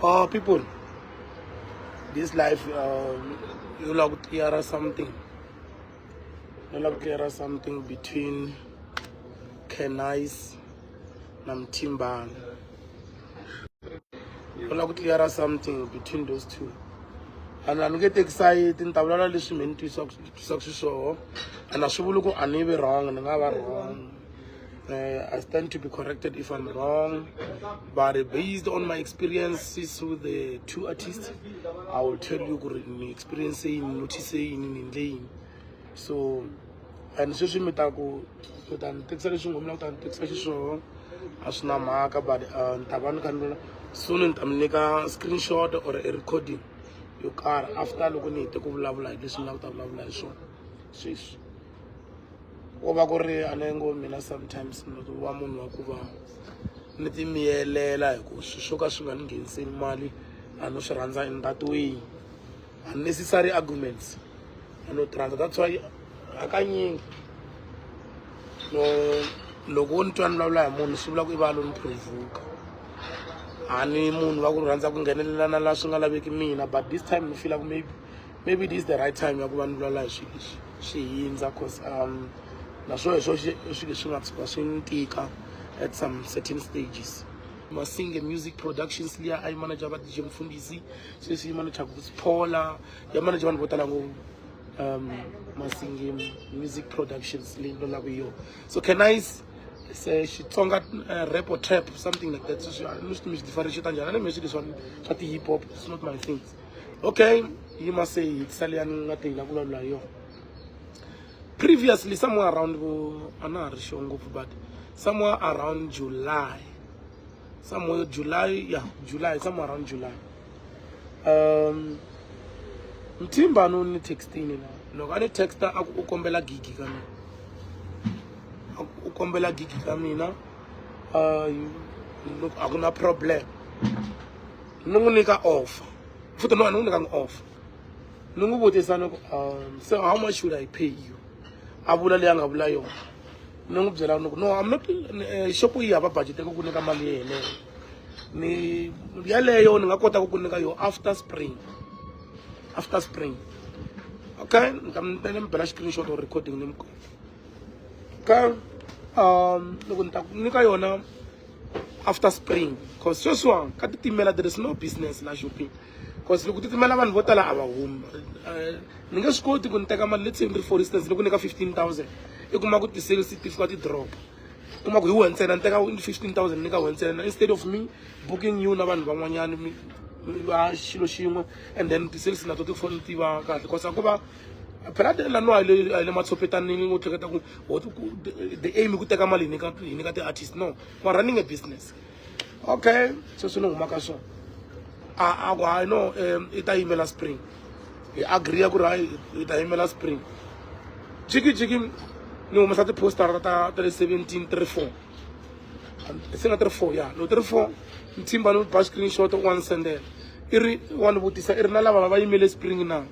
People, this life, you love to clear something. You love to clear something between Kenais and Timban. You love to clear something between those two. And I get excited in Tabla listening to success show, and I should look at never wrong and never wrong. I stand to be corrected if I'm wrong, but based on my experiences with the two artists, I will tell you the experience in noticing in lane. So, and social media go to the textation woman and textation show as Namaka, but Taban can soon in Tamnika screenshot or a recording. You car after looking at the love like this, love like so. She's Obagore anengo mina sometimes not woman wakuba niti mielela ku shuka shuka ngenzi imali anoshiranza in that way unnecessary arguments trans. That's why akanyingi no loko ntwana lavula hi munhu swi vula ku i va lo ni provoke ani munhu va ku rhandza ku nghenelelana la swi nga laveki mina, but this time ni feel like maybe this is the right time ya ku va ni vulavula hi swihindza cause naswona swilo swi nga tshuka swi ni tika at some certain stages. Masinge Music Productions liya I manager va DJ Mfundisi, sweswi manager ku Paula ya manager vanhu vo tala ngo Masinge Music Productions leyi ndo lavo yo. So can I say Xitsonga rap or trap something like that? So I don't know differentiate njani. Let me say this one chat hip hop, it's not my thing. Okay, you must say it's Italian ngati la kula yo. Previously, somewhere around, I'm not sure, but somewhere around July, somewhere around July. Mtimba no ni texting no kani texta ukombela gigi kami. Ukombela gigi kami na look akuna problem. Nungunika off. Futhi no nungunika off. Nungubotisa no so how much should I pay you? Abula le angabula yo. Nungubzela no I'm not shop yi hava budget ku kunika mali yene. Ni yaleyo ni nga kota ku kunika yo after spring. After spring. Okay, I'm bela screenshot or recording nim. Okay, loko nta kunika yona after spring because just one kati timela there is no business la shopping because loko titimela vanhu vo tala ava huma ni nga swi koti ku ni teka mali let's say for instance loko nika 15,000 i kuma ku ti-sales certificate drop kuma ku hi wena ntsena ni teka 15,000 nika wena ntsena instead of me booking you na vanhu van'wanyana va xilo xin'we and then ti-sales na to ti foni ti va kahle because akuva phela la no le matshopetanini ngo tleketa ku the aim ku teka mali ni ka ti-artist no we're running a business. Okay, so swi ni huma ka swona I know ita yimela spring I agree ku ri ita yimela spring jiki ni humesa ti-poster ta 17 34 singa 34 ya no 34 Mtimba no ba screenshot one sendela iri one vutisa iri na lava va yimele spring na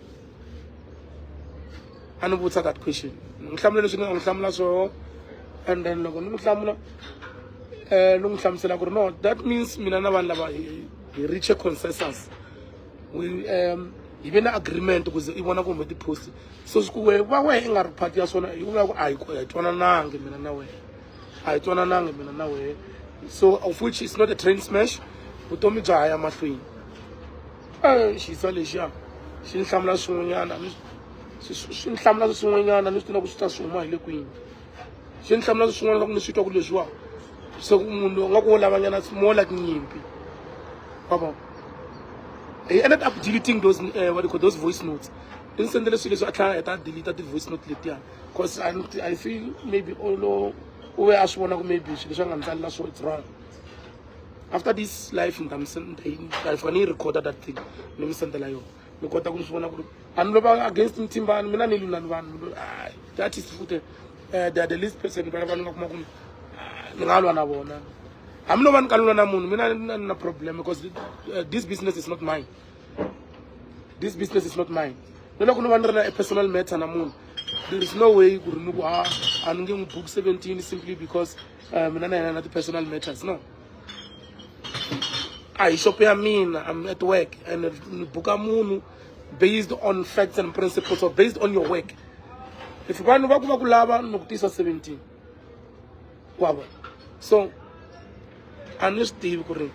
ani vutisa that question ngihlamula leswi ni nga ngihlamula so and then loko ni ngihlamula lo ngihlamusela ku ri no that means mina na vanhu lava hi reach a consensus we even agreement ukuze ibona kumbe ti post so sikuwe va we nga ri part ya swona i vula ku a hi twanananga mina na we a hi twanananga mina na we so of which is not a train smash vutomi bya haya mahlweni xisa lexiya xi ni hlamula swin'wanyana swi ni hlamula swin'wanyana ni swi tiva ku swi ta swi huma hi le kwini xi ni hlamula swin'wana ku ni swi twa ku leswiwa so munhu nga ku lavanyana more like nyimpi baba he ended up deleting those what do you call those voice notes. Then send the swilo I delete the voice note letiya because I feel maybe although we are swona ku maybe swilo swa nga ndzalela so it's wrong. After this life I finally recorded that thing ni mi sendela yo ni kota ku swona ku ani lo ba against Mtimbani mina ni lula ni vanhu that is futhi they are the least person ba vanhu nga kuma ku ni nga lwa na bona. I'm no one kalula na munhu mina na problem because this business is not mine. This business is not mine. Loko no one a personal matter na munhu there is no way ku ri ni ku ani nge book 17 simply because mina na the personal matters no. I shop ya mina, I'm at work, and buka munhu based on facts and principles or based on your work. If you want to kulava nokutisa 17. Waba. So I'm just Steve Kurin.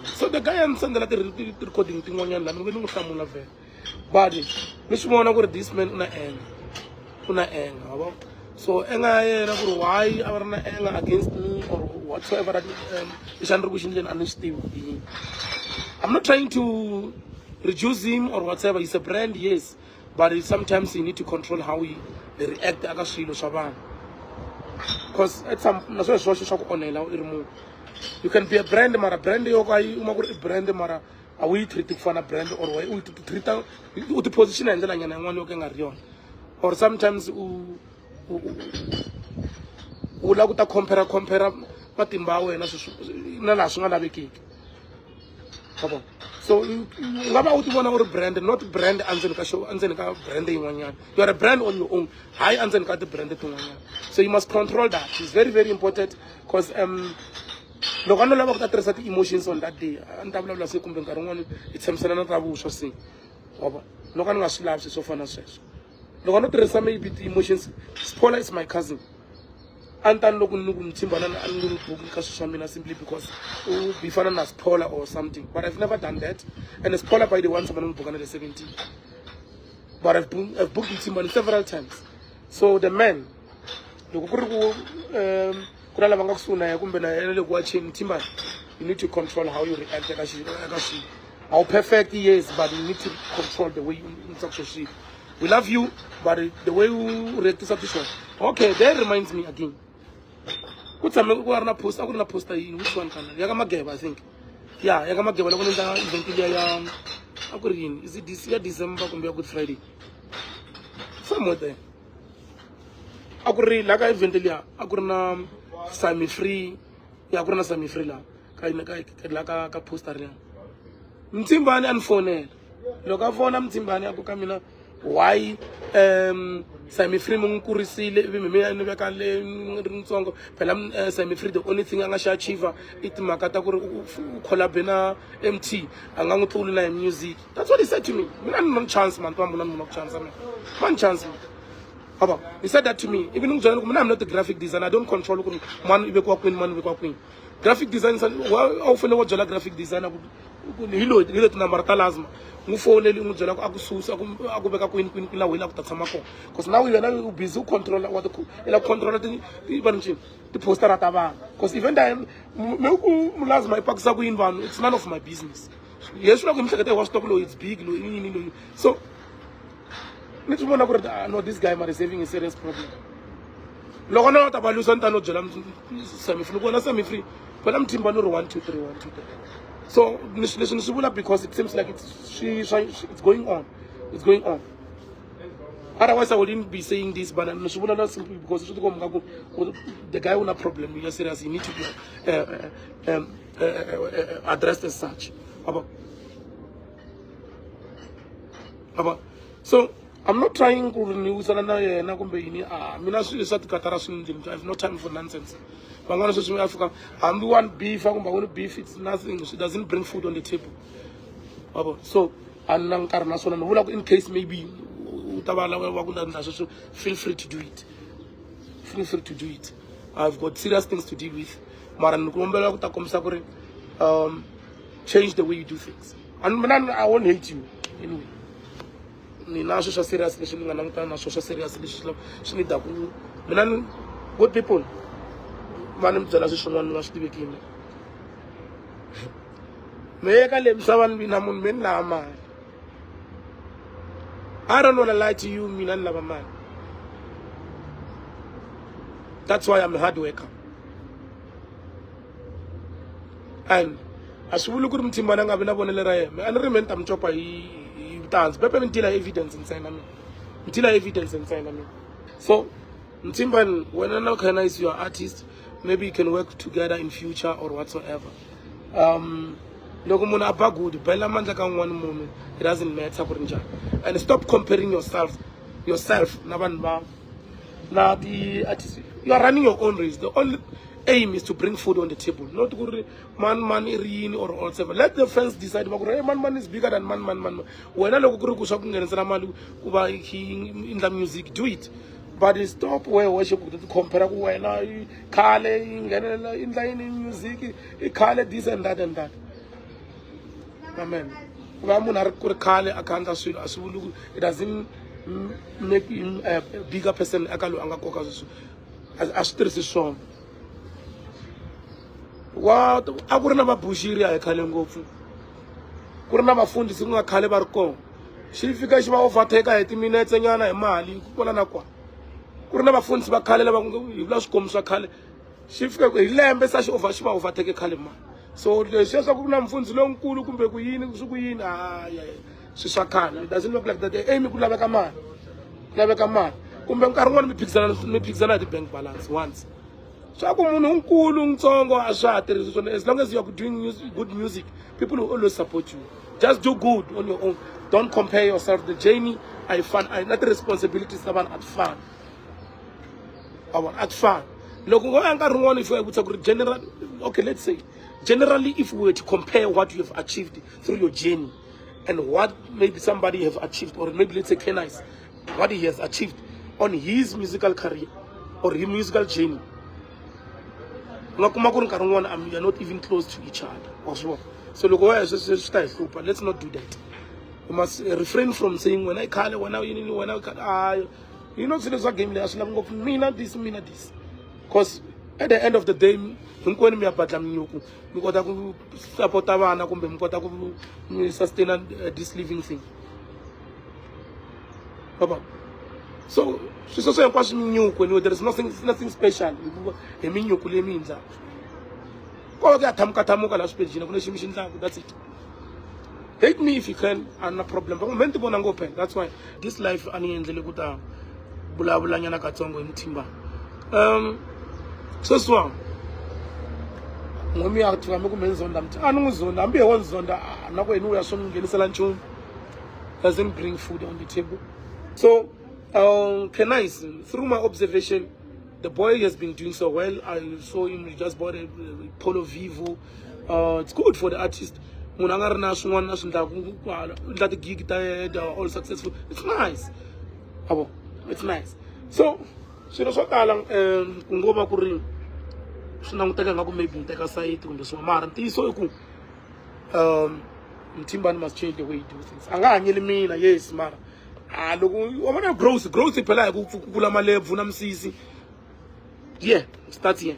So the guy and send the recording thing on your land, we don't come on a but which one of this man una anger. So why are anger against me or whatsoever that is under which I'm not trying to reduce him or whatever. He's a brand, yes, but sometimes you need to control how he react because at some you can be a brand mara brand brand mara are we treating for a brand or we treat the position and then or sometimes compare matimba wena na swinga lavekiki. So ngaba uti vona uri brand, not brand anzeni ka show anzeni ka brand yin'wanyana. You are a brand on your own, hayi anzeni ka ti brand tin'wanyana. So you must control that. It's very, very important because loko no lava ku ta tirhisa ti emotions on that day a ni ta vulavula se kumbe nkarhi wun'wani hi tshamisana na ta vuxo se waba loko ni nga swi lavi swo fana sweswo loko no tirhisa maybe ti emotions. Spoiler is my cousin. Antan loko ni ku mthimbana na ni book ka social media simply because before na spoiler or something, but I've never done that. And a spoiler by the one someone book on the 17, but I've booked mthimbana several times. So the man loko ku ri ku kuna lava nga kusuna ya kumbe na yena loko watching mthimbana, you need to control how you react eka shi how perfect he is, but you need to control the way you talk to she. We love you, but the way you react to something. Okay, that reminds me again. What's a post? I couldn't post which one can Yagamageba, I think. Yeah, Yagamageba, I could is it this year December can be a Good Friday? Somewhere there. I could read like I ventilia, I couldn't semi free. Yeah, I couldn't semi free la. Like a poster. Mtimbani and phone. Look, I phone Mtimbani, I could come in. Why semi free munkurisile me and ntsongo phela semi free the only thing anga achieve it makata ku collab na MT anga ngutulu na music. That's what he said to me. Mina no chance man, no chance man chance. He said that to me. Even I'm not a graphic designer. I don't control man queen. Graphic design often what graphic designer hilo tuna marta lazima ngufone ngujela akususa akubeka queen la wena kutatshama ko because now you are busy control what the control the poster at aba because even time me lazima ipakisa ku invano, it's none of my business. Yes, you ngumhlekete wa stock lo, it's big lo ini so let's no, this guy is having a serious problem. Loko na tabalusa ntano jela semi free kona semi free but I'm timbano 1 2 3 1 2 3. So because it seems like it's going on. It's going on. Otherwise I wouldn't be saying this, but I'm not simply because the guy with a problem. You're serious. You need to be addressed as such. So I'm not trying to renew. I have no time for nonsense. I'm the one beef. Beef. It's nothing. She doesn't bring food on the table. So, in case maybe feel free to do it. Feel free to do it. I've got serious things to deal with. Change the way you do things. And I won't hate you anyway. Good people. I don't know to lie to you, man. That's why I'm a hard worker. And as we look at him, I remember I'm chopper. He dance. Pepe until evidence inside me. Until evidence inside me. So, Mtimban, when I recognize your artist, maybe you can work together in future or whatsoever. Logomuna abagud, Bella Manjaka one moment, it doesn't matter. And stop comparing yourself. Nabanba. Now the artist, you are running your own race. aim is to bring food on the table, not to man or whatever. Let the fans decide. Hey, man is bigger than man. When I look in the music, do it. But stop where worship compare when I call in music, call this and that and that. Amen. It doesn't make him a bigger person. As there is a song. Wow, I couldn't have a bushiri. I can't go for. Couldn't have a phone. This is not a caliber. She figures she will overtake 80 minutes and yana mali. Couldn't have a phone. But Kaleba, you lost comes a Kale. She figures he lamb such over she will overtake a Kalima. So the just a good phones long cool Sukuin. Ah, yeah. Susakan. It doesn't look like that. The aim could have a man. Never come man. Me pixel the bank balance once. So as long as you're doing good music, people will always support you. Just do good on your own. Don't compare yourself. The journey, I find, not the responsibility. Someone at fun. I want at fun. General, okay, let's say generally, if we were to compare what you have achieved through your journey and what maybe somebody have achieved, or maybe let's say Kenais, what he has achieved on his musical career or his musical journey. You're not even close to each other. So let's not do that. You must refrain from saying when I call it, when I you know, so there's a game there. Me not this. Because at the end of the day, I'm going to sustain this living thing. So she's also a question when there is nothing special. That's it. Hate me if you can, and no problem. But that's why this life so doesn't bring food on the table. So Kenais, through my observation, the boy has been doing so well. I saw him, he just bought a Polo Vivo. It's good for the artist. That gig all successful. It's nice. It's nice. So sino swo tala ku ngoma ku ri swi languteka nga ku maybe nteka site kumbe swin'wana mara ntiyiso I ku Mtimbani must change the way he do things. Anga hanyeli mina yes mara loko wona growth phela hi ku pfula malevu na misisi yeah start here.